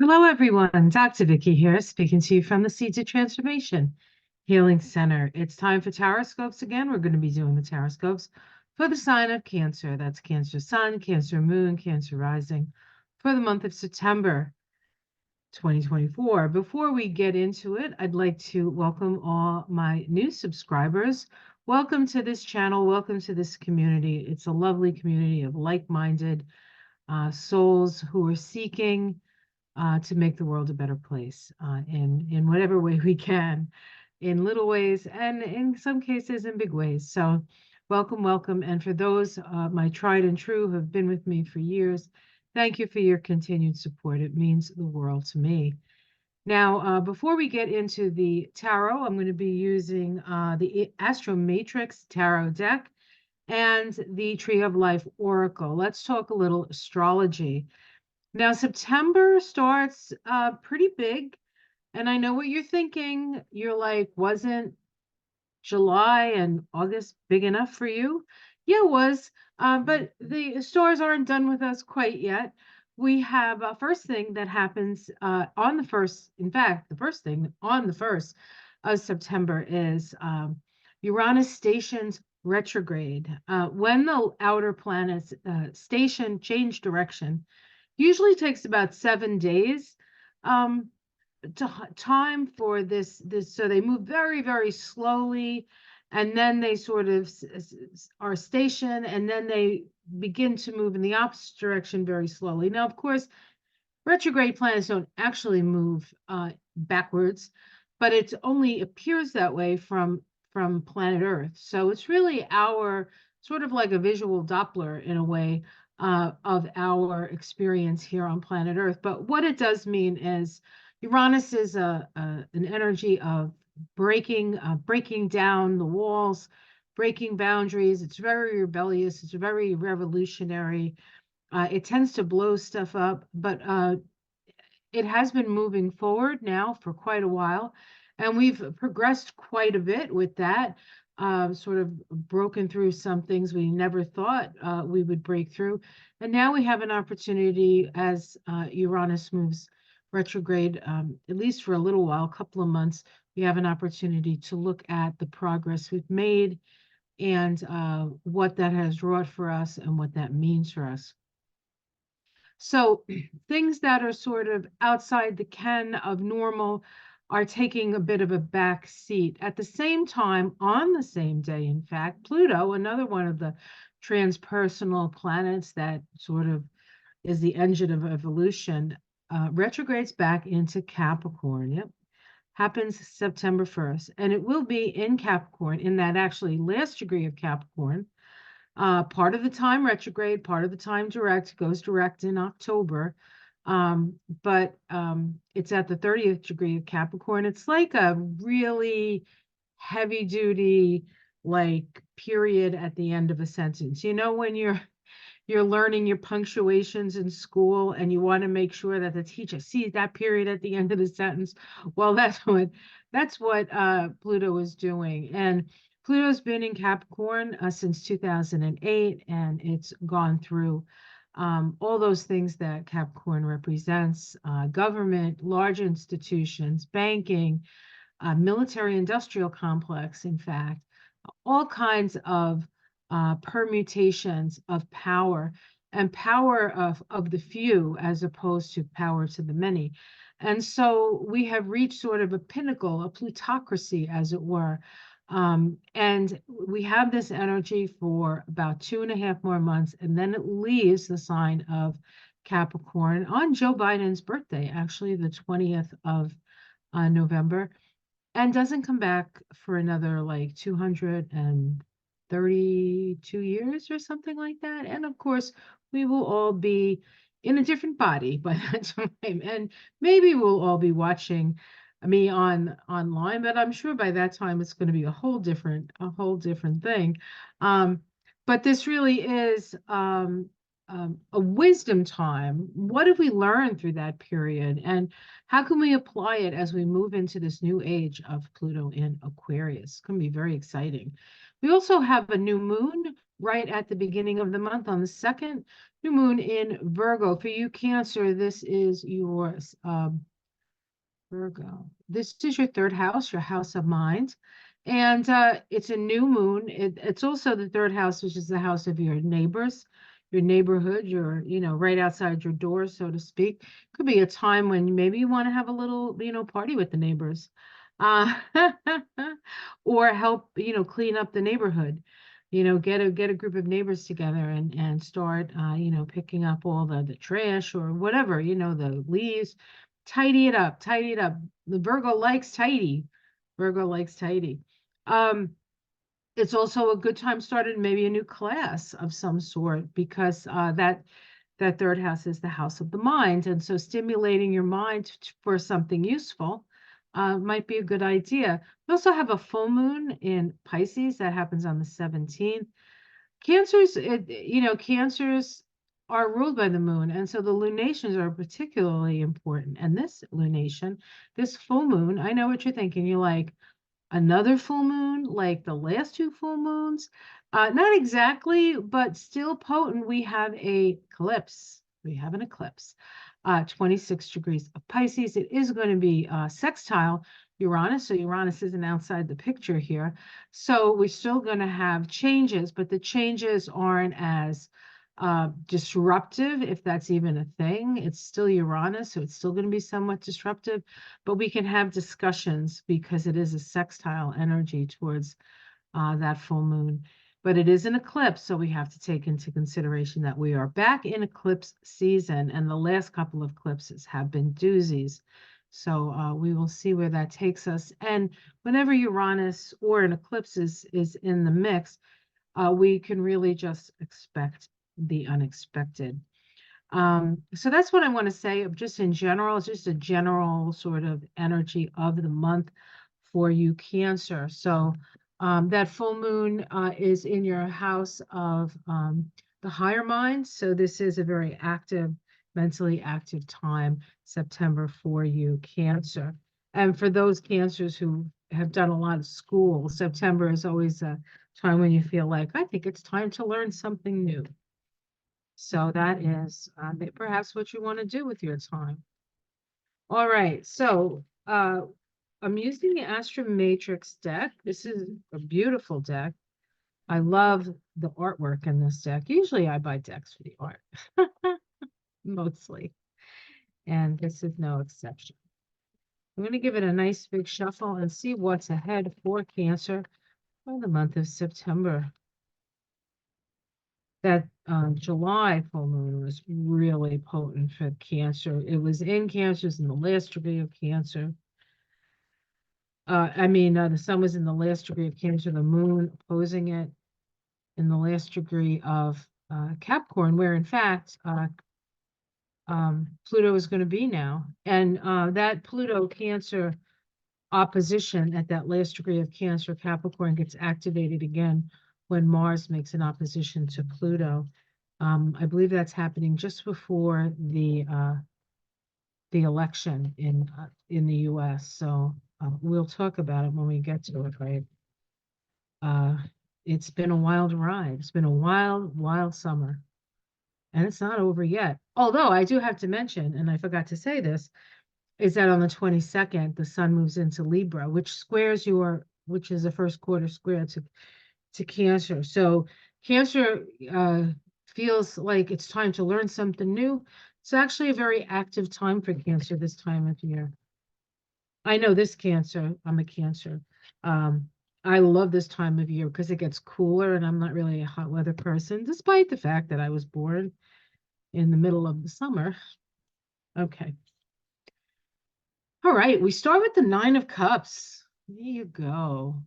Hello, everyone. Dr. Vicky here, speaking to you from the Seeds of Transformation Healing Center. It's time for tarot scopes again. We're going to be doing the tarot scopes for the sign of Cancer. That's Cancer Sun, Cancer Moon, Cancer Rising for the month of September 2024. Before we get into it, I'd like to welcome all my new subscribers. Welcome to this channel. Welcome to this community. It's a lovely community of like-minded souls who are seeking to make the world a better place in whatever way we can, in little ways and in some cases in big ways. So welcome, welcome. And for those, my tried and true who have been with me for years, thank you for your continued support. It means the world to me. Now, before we get into the tarot, I'm going to be using the Astro Matrix Tarot Deck and the Tree of Life Oracle. Let's talk a little astrology. Now, September starts pretty big, and I know what you're thinking. You're like, wasn't July and August big enough for you? Yeah, it was, but the stores aren't done with us quite yet. We have a first thing that happens on the first, in fact, the first thing on the 1st of September is Uranus stations retrograde. When the outer planets station change direction, usually takes about 7 days um, time for this. So they move very, very slowly, and then they sort of are stationed, and then they begin to move in the opposite direction very slowly. Now, of course, retrograde planets don't actually move backwards, but it only appears that way from planet Earth. So it's really our sort of like a visual Doppler in a way of our experience here on planet Earth. But what it does mean is Uranus is an energy of breaking down the walls, breaking boundaries. It's very rebellious. It's very revolutionary. It tends to blow stuff up, but it has been moving forward now for quite a while, and we've progressed quite a bit with that. Sort of broken through some things we never thought we would break through, and now we have an opportunity as Uranus moves retrograde, at least for a little while, a couple of months. We have an opportunity to look at the progress we've made and what that has wrought for us and what that means for us. So things that are sort of outside the ken of normal are taking a bit of a back seat. At the same time, on the same day, in fact, Pluto, another one of the transpersonal planets that sort of is the engine of evolution, retrogrades back into Capricorn. Yep. Happens September 1st. And it will be in Capricorn, in that actually last degree of Capricorn. Part of the time retrograde, part of the time direct, goes direct in October. But it's at the 30th degree of Capricorn. It's like a really heavy duty, like period at the end of a sentence. You know, when you're learning your punctuations in school and you want to make sure that the teacher sees that period at the end of the sentence. Well, that's what Pluto is doing. And Pluto's been in Capricorn since 2008, and it's gone through all those things that Capricorn represents: government, large institutions, banking, military industrial complex, in fact, all kinds of permutations of power, and power of the few as opposed to power to the many. And so we have reached sort of a pinnacle, a plutocracy, as it were. And we have this energy for about 2.5 more months, and then it leaves the sign of Capricorn on Joe Biden's birthday, actually the 20th of November, and doesn't come back for another like 232 years or something like that. And of course, we will all be in a different body by that time. And maybe we'll all be watching me online, but I'm sure by that time it's going to be a whole different thing. But this really is a wisdom time. What have we learned through that period? And how can we apply it as we move into this new age of Pluto in Aquarius? It's going to be very exciting. We also have a new moon right at the beginning of the month on the 2nd. New moon in Virgo. For you, Cancer, this is your Virgo. This is your 3rd house, your house of mind. And it's a new moon. It's also the 3rd house, which is the house of your neighbors, your neighborhood, your, right outside your door, so to speak. Could be a time when maybe you want to have a little, party with the neighbors. Uh, or help, clean up the neighborhood. Get a group of neighbors together and start, picking up all the trash or whatever, the leaves. Tidy it up, tidy it up. The Virgo likes tidy. Virgo likes tidy. Um, it's also a good time starting maybe a new class of some sort because that 3rd house is the house of the mind, and so stimulating your mind for something useful might be a good idea. We also have a full moon in Pisces that happens on the 17th. Cancers are ruled by the moon, and so the lunations are particularly important. And this lunation, this full moon, I know what you're thinking. You're like, another full moon, like the last 2 full moons? Not exactly, but still potent. We have a eclipse. We have an eclipse. 26 degrees of Pisces. It is going to be sextile Uranus, so Uranus isn't outside the picture here. So we're still going to have changes, but the changes aren't as disruptive, if that's even a thing. It's still Uranus, so it's still going to be somewhat disruptive, but we can have discussions because it is a sextile energy towards that full moon. But it is an eclipse, so we have to take into consideration that we are back in eclipse season, and the last couple of eclipses have been doozies. So we will see where that takes us. And whenever Uranus or an eclipse is in the mix, we can really just expect the unexpected. So that's what I want to say, just in general. It's just a general sort of energy of the month for you, Cancer. So that full moon is in your house of the higher mind. So this is a very active, mentally active time, September, for you, Cancer. And for those Cancers who have done a lot of school, September is always a time when you feel like, I think it's time to learn something new. So that is perhaps what you want to do with your time. All right, so I'm using the Astro Matrix deck. This is a beautiful deck. I love the artwork in this deck. Usually I buy decks for the art, mostly, and this is no exception. I'm going to give it a nice big shuffle and see what's ahead for Cancer for the month of September. That July full moon was really potent for Cancer. It was in Cancers in the last degree of Cancer. The sun was in the last degree of Cancer, the moon opposing it in the last degree of Capricorn, where in fact Pluto is going to be now. And that Pluto Cancer opposition at that last degree of Cancer, Capricorn, gets activated again when Mars makes an opposition to Pluto. I believe that's happening just before the election in the U.S. So we'll talk about it when we get to it, right? It's been a wild ride. It's been a wild, wild summer, and it's not over yet. Although I do have to mention, and I forgot to say this, is that on the 22nd, the sun moves into Libra, which is a first quarter square to Cancer. So Cancer feels like it's time to learn something new. It's actually a very active time for Cancer this time of year. I know this Cancer, I'm a Cancer. I love this time of year because it gets cooler and I'm not really a hot weather person, despite the fact that I was born in the middle of the summer. Okay. All right, we start with the 9 of Cups. There you go.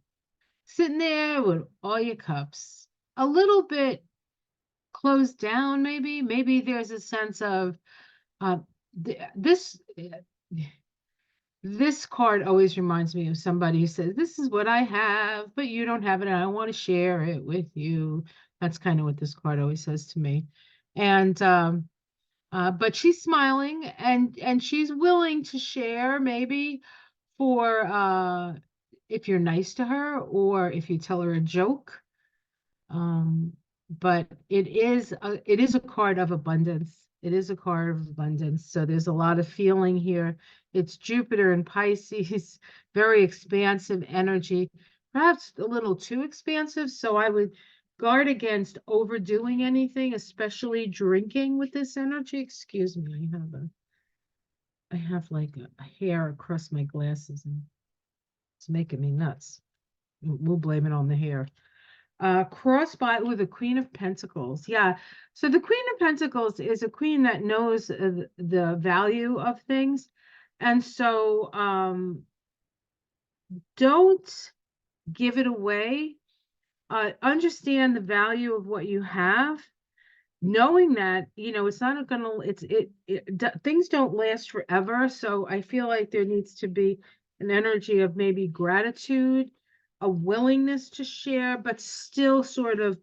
Sitting there with all your cups. A little bit closed down, maybe. Maybe there's a sense of this card always reminds me of somebody who says, this is what I have, but you don't have it, and I want to share it with you. That's kind of what this card always says to me. And but she's smiling and she's willing to share, maybe for if you're nice to her or if you tell her a joke. but it is a card of abundance. It is a card of abundance. So there's a lot of feeling here. It's Jupiter and Pisces, very expansive energy, perhaps a little too expansive. So I would guard against overdoing anything, especially drinking with this energy. Excuse me, I have like a hair across my glasses and it's making me nuts. We'll blame it on the hair. Crossed by with the Queen of Pentacles. Yeah. So the Queen of Pentacles is a queen that knows the value of things. And so don't give it away. Understand the value of what you have, knowing that, it's not gonna, things don't last forever. So I feel like there needs to be an energy of maybe gratitude, a willingness to share, but still sort of,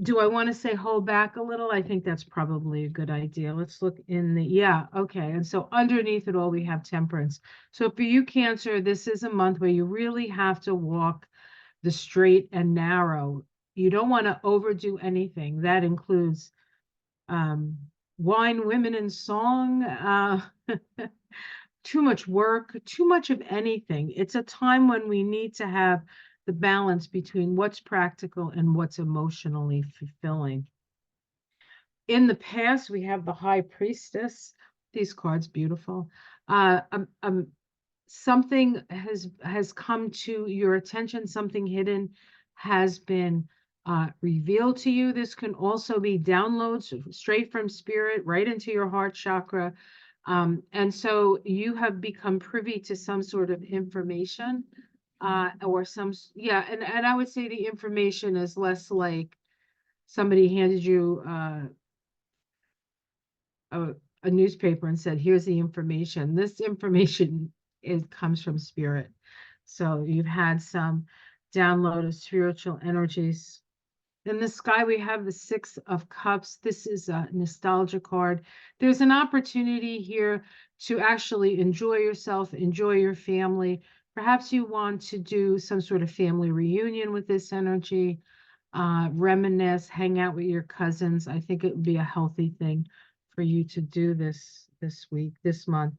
do I want to say hold back a little? I think that's probably a good idea. Let's look in yeah, okay. And so underneath it all, we have temperance. So for you, Cancer, this is a month where you really have to walk the straight and narrow. You don't want to overdo anything. That includes wine, women, and song. Too much work, too much of anything. It's a time when we need to have the balance between what's practical and what's emotionally fulfilling. In the past, we have the High Priestess. These cards, beautiful. Something has come to your attention, something hidden has been revealed to you. This can also be downloads straight from spirit right into your heart chakra. And so you have become privy to some sort of information, or yeah, and I would say the information is less like somebody handed you a newspaper and said, here's the information. This information comes from spirit. So you've had some download of spiritual energies. In the sky, we have the Six of Cups. This is a nostalgia card. There's an opportunity here to actually enjoy yourself, enjoy your family. Perhaps you want to do some sort of family reunion with this energy, reminisce, hang out with your cousins. I think it would be a healthy thing for you to do this week, this month.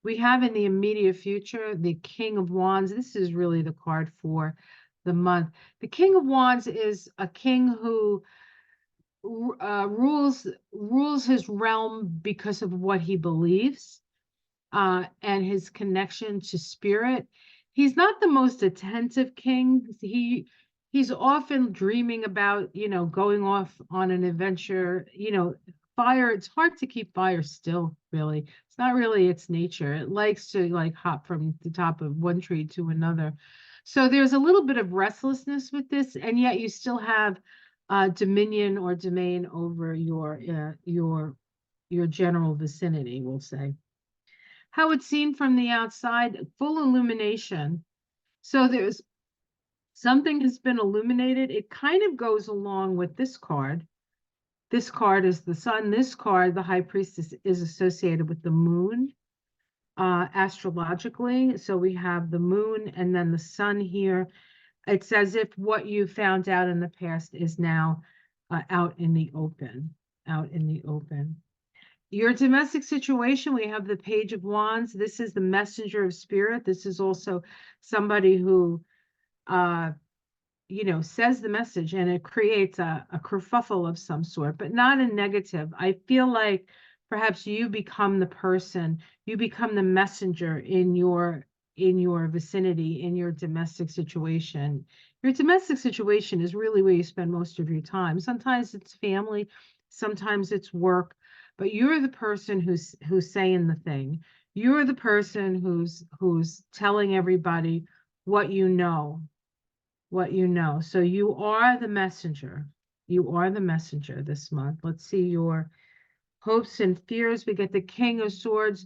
We have in the immediate future the King of Wands. This is really the card for the month. The King of Wands is a king who rules his realm because of what he believes, and his connection to spirit. He's not the most attentive king. He's often dreaming about, going off on an adventure, fire. It's hard to keep fire still, really. It's not really its nature. It likes to like hop from the top of one tree to another. So there's a little bit of restlessness with this, and yet you still have dominion or domain over your general vicinity, we'll say. How it's seen from the outside, full illumination. So there's something has been illuminated. It kind of goes along with this card. This card is the sun. This card, the High Priestess, is associated with the moon, astrologically. So we have the moon and then the sun here. It's as if what you found out in the past is now out in the open, out in the open. Your domestic situation, we have the Page of Wands. This is the messenger of spirit. This is also somebody who, says the message, and it creates a kerfuffle of some sort, but not a negative. I feel like perhaps you become the person, you become the messenger in your vicinity, in your domestic situation. Your domestic situation is really where you spend most of your time. Sometimes it's family, sometimes it's work, but you're the person who's saying the thing. You're the person who's telling everybody what you know, So you are the messenger. You are the messenger this month. Let's see your hopes and fears. We get the King of Swords.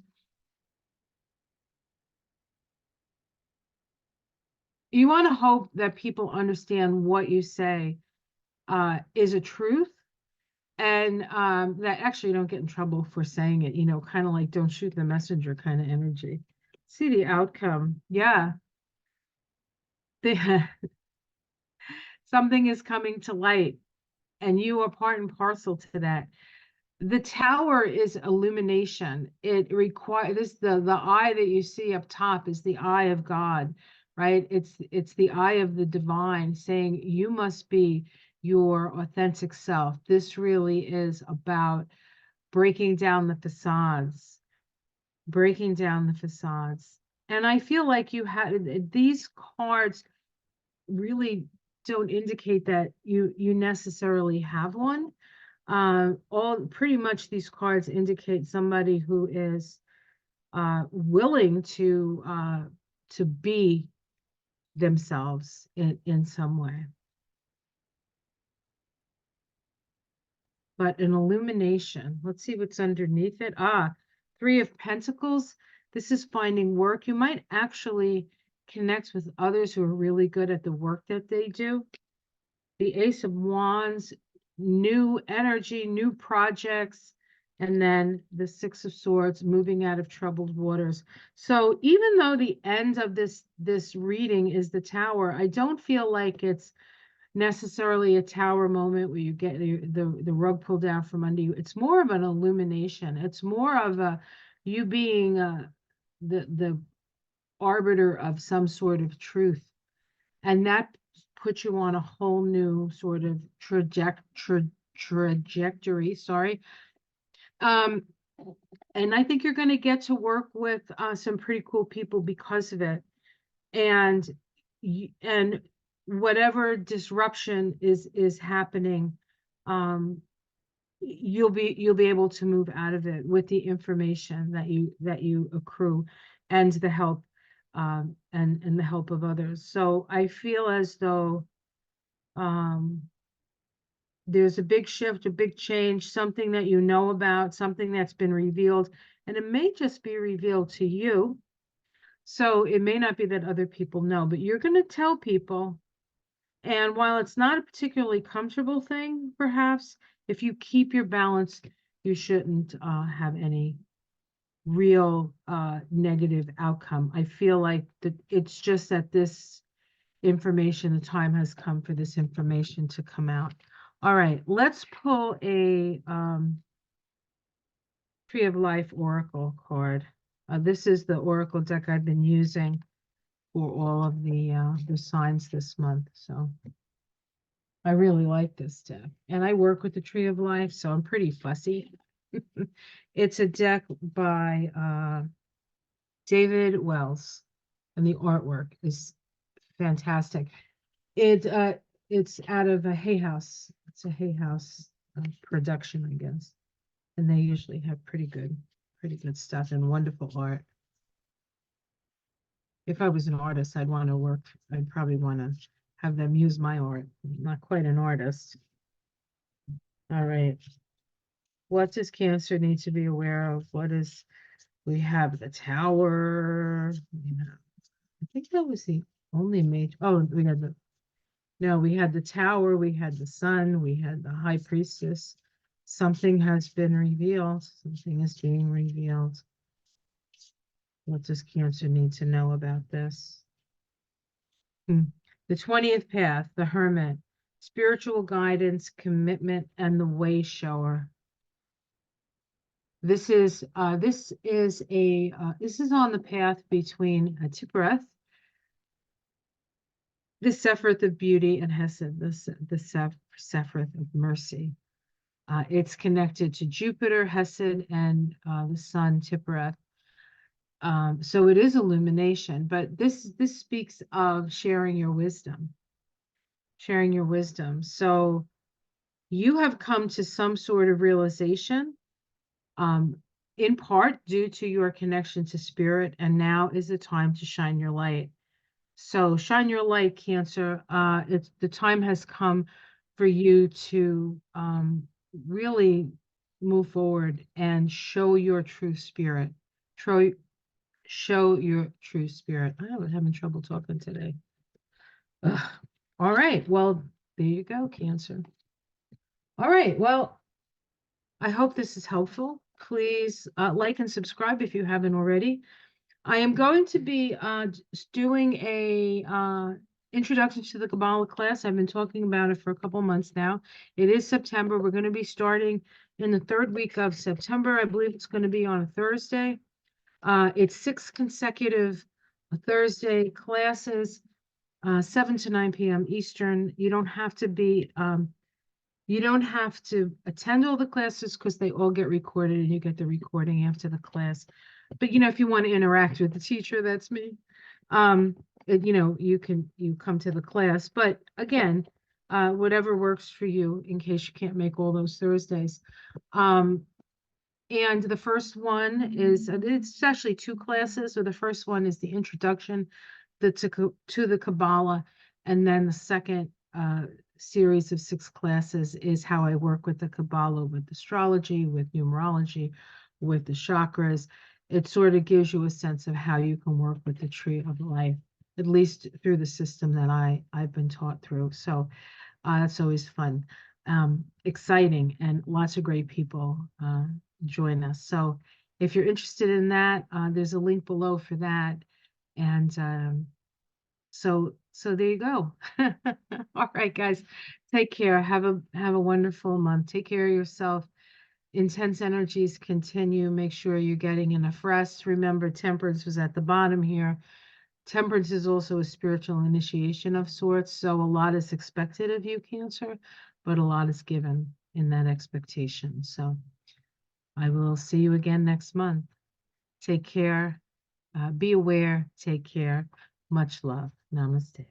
You want to hope that people understand what you say is a truth, and that actually you don't get in trouble for saying it, kind of like don't shoot the messenger kind of energy. See the outcome. Yeah. something is coming to light, and you are part and parcel to that. The tower is illumination. It requires this, the eye that you see up top is the eye of God, right? It's the eye of the divine saying you must be your authentic self. This really is about breaking down the facades, breaking down the facades. And I feel like you had these cards really don't indicate that you necessarily have one. All pretty much these cards indicate somebody who is willing to be themselves in some way. But an illumination. Let's see what's underneath it. Three of Pentacles. This is finding work. You might actually connect with others who are really good at the work that they do. The Ace of Wands, new energy, new projects, and then the Six of Swords, moving out of troubled waters. So even though the end of this reading is the Tower, I don't feel like it's necessarily a Tower moment where you get the rug pulled down from under you. It's more of an illumination. It's more of a you being the arbiter of some sort of truth, and that puts you on a whole new sort of trajectory. Sorry. And I think you're going to get to work with some pretty cool people because of it. And whatever disruption is happening, you'll be able to move out of it with the information that you accrue and the help and the help of others. So I feel as though there's a big shift, a big change, something that you know about, something that's been revealed, and it may just be revealed to you. So it may not be that other people know, but you're going to tell people. And while it's not a particularly comfortable thing, perhaps, if you keep your balance, you shouldn't have any real negative outcome. I feel like that it's just that this information, the time has come for this information to come out. All right, let's pull a Tree of Life Oracle card. This is the Oracle deck I've been using for all of the signs this month. So I really like this deck. And I work with the Tree of Life, so I'm pretty fussy. It's a deck by David Wells, and the artwork is fantastic. It's out of a Hay House. It's a Hay House production, I guess. And they usually have pretty good stuff and wonderful art. If I was an artist, I'd probably want to have them use my art. I'm not quite an artist. All right. What does Cancer need to be aware of? We have the Tower. I think that was the only major. Oh, we had the Tower, we had the Sun, we had the High Priestess. Something has been revealed. Something is being revealed. What does Cancer need to know about this? The 20th path, the Hermit, spiritual guidance, commitment, and the way shower. This is on the path between Tiphereth, the Sephiroth of beauty, and Hesed, the Sephiroth of mercy. It's connected to Jupiter, Hesed, and the Sun, Tiphereth. So it is illumination, but this speaks of sharing your wisdom. Sharing your wisdom. So you have come to some sort of realization, in part due to your connection to spirit, and now is the time to shine your light. So shine your light, Cancer. The time has come for you to really move forward and show your true spirit. Show your true spirit. I was having trouble talking today. Ugh. All right. Well, there you go, Cancer. All right. Well, I hope this is helpful. Please like and subscribe if you haven't already. I am going to be doing a Introduction to the Kabbalah class. I've been talking about it for a couple months now. It is September. We're going to be starting in the third week of September. I believe it's going to be on a Thursday. It's 6 consecutive Thursday classes, 7 to 9 p.m. Eastern. You don't have to attend all the classes because they all get recorded and you get the recording after the class. But if you want to interact with the teacher, that's me. You come to the class. But again, whatever works for you in case you can't make all those Thursdays. And the first one is, it's actually 2 classes. So the first one is the introduction to the Kabbalah. And then the second series of 6 classes is how I work with the Kabbalah, with astrology, with numerology, with the chakras. It sort of gives you a sense of how you can work with the tree of life, at least through the system that I've been taught through. So that's always fun, exciting, and lots of great people join us. So if you're interested in that, there's a link below for that. And so there you go. All right, guys, take care. Have a wonderful month. Take care of yourself. Intense energies continue. Make sure you're getting enough rest. Remember, temperance was at the bottom here. Temperance is also a spiritual initiation of sorts. So a lot is expected of you, Cancer, but a lot is given in that expectation. So I will see you again next month. Take care. Be aware. Take care. Much love. Namaste.